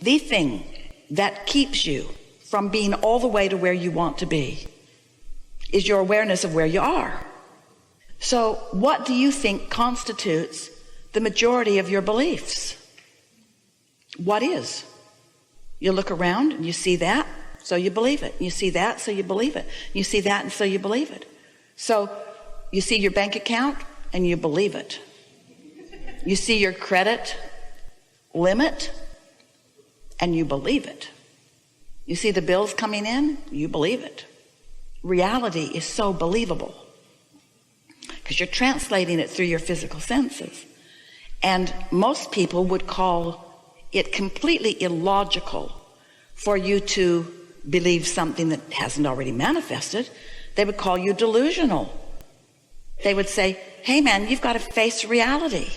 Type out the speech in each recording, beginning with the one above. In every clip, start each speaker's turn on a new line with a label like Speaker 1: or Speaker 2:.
Speaker 1: The thing that keeps you from being all the way to where you want to be is your awareness of where you are. So what do you think constitutes the majority of your beliefs? What is? You look around and you see that, so you believe it. You see that, so you believe it. You see that, and so you believe it. So you see your bank account and you believe it. You see your credit limit and you believe it. You see the bills coming in, you believe it. Reality is so believable because you're translating it through your physical senses. And most people would call it completely illogical for you to believe something that hasn't already manifested. They would call you delusional. They would say, hey man, you've got to face reality.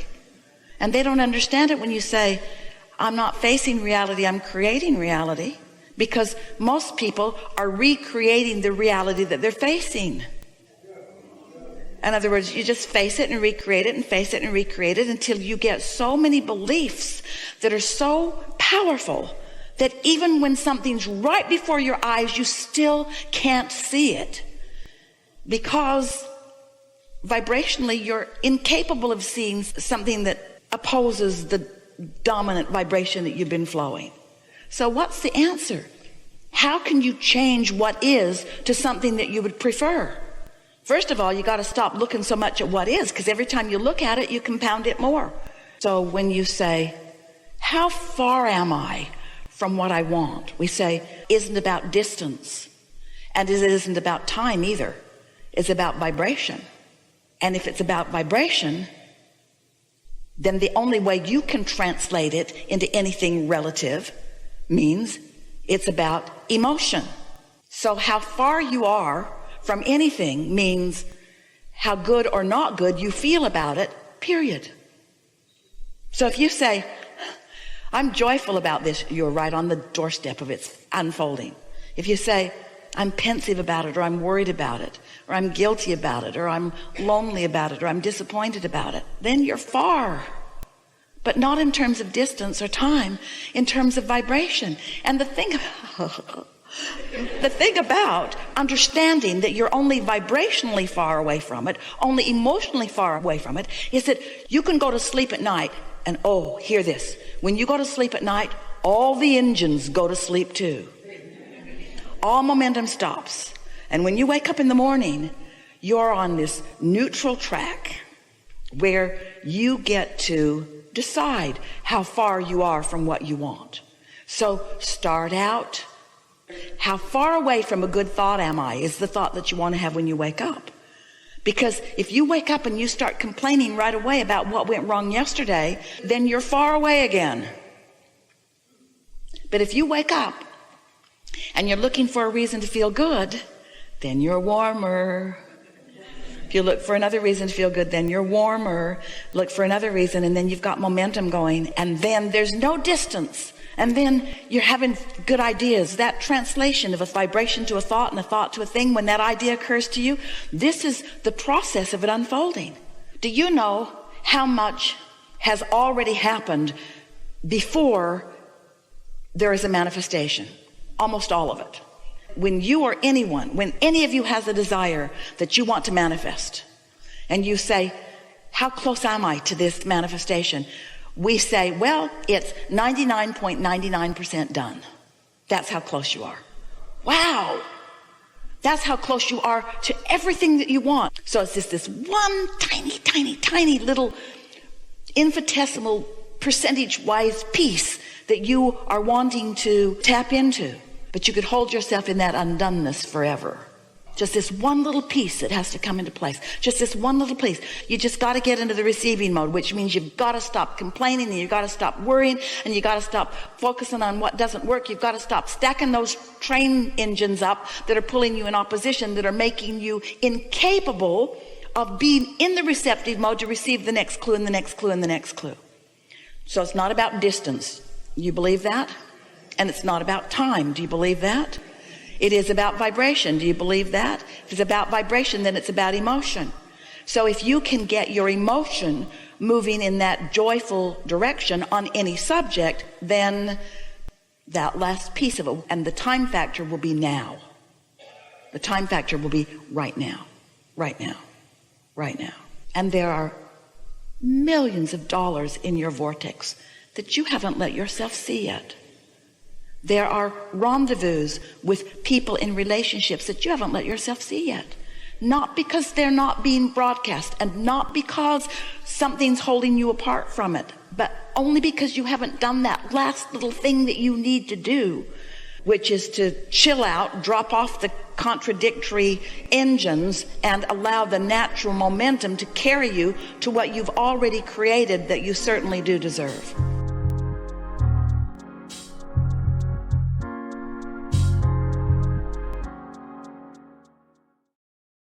Speaker 1: And they don't understand it when you say, I'm not facing reality, I'm creating reality. Because most people are recreating the reality that they're facing. In other words, you just face it and recreate it and face it and recreate it until you get so many beliefs that are so powerful that even when something's right before your eyes, you still can't see it. Because vibrationally, you're incapable of seeing something that opposes the dominant vibration that you've been flowing. So what's the answer? How can you change what is to something that you would prefer? First of all, you got to stop looking so much at what is, because every time you look at it, you compound it more. So when you say, how far am I from what I want? We say, isn't about distance. And it isn't about time either. It's about vibration. And if it's about vibration, then the only way you can translate it into anything relative means it's about emotion. So how far you are from anything means how good or not good you feel about it, period. So if you say, I'm joyful about this, you're right on the doorstep of its unfolding. If you say, I'm pensive about it, or I'm worried about it, or I'm guilty about it, or I'm lonely about it, or I'm disappointed about it, then you're far. But not in terms of distance or time, in terms of vibration. And the thing about understanding that you're only vibrationally far away from it, only emotionally far away from it, is that you can go to sleep at night and, oh, hear this. When you go to sleep at night, all the engines go to sleep too. All momentum stops. And when you wake up in the morning, you're on this neutral track where you get to decide how far you are from what you want. So start out, how far away from a good thought am I, is the thought that you want to have when you wake up. Because if you wake up and you start complaining right away about what went wrong yesterday, then you're far away again. But if you wake up and you're looking for a reason to feel good, then you're warmer. If you look for another reason to feel good, then you're warmer. Look for another reason, and then you've got momentum going, and then there's no distance, and then you're having good ideas. That translation of a vibration to a thought and a thought to a thing, when that idea occurs to you, this is the process of it unfolding. Do you know how much has already happened before there is a manifestation? Almost all of it. When you or anyone, when any of you has a desire that you want to manifest, and you say, how close am I to this manifestation? We say, well, it's 99.99% done. That's how close you are. Wow. That's how close you are to everything that you want. So it's just this one tiny little infinitesimal percentage-wise piece that you are wanting to tap into. But you could hold yourself in that undoneness forever. Just this one little piece that has to come into place. Just this one little piece. You just got to get into the receiving mode, which means you've got to stop complaining, and you've got to stop worrying, and you've got to stop focusing on what doesn't work. You've got to stop stacking those train engines up that are pulling you in opposition, that are making you incapable of being in the receptive mode to receive the next clue and the next clue and the next clue. So it's not about distance. You believe that? And it's not about time. Do you believe that? It is about vibration. Do you believe that? If it's about vibration, then it's about emotion. So if you can get your emotion moving in that joyful direction on any subject, then that last piece of it, and the time factor will be now. The time factor will be right now, right now, right now. And there are millions of dollars in your vortex that you haven't let yourself see yet. There are rendezvous with people in relationships that you haven't let yourself see yet. Not because they're not being broadcast, and not because something's holding you apart from it, but only because you haven't done that last little thing that you need to do, which is to chill out, drop off the contradictory engines, and allow the natural momentum to carry you to what you've already created that you certainly do deserve.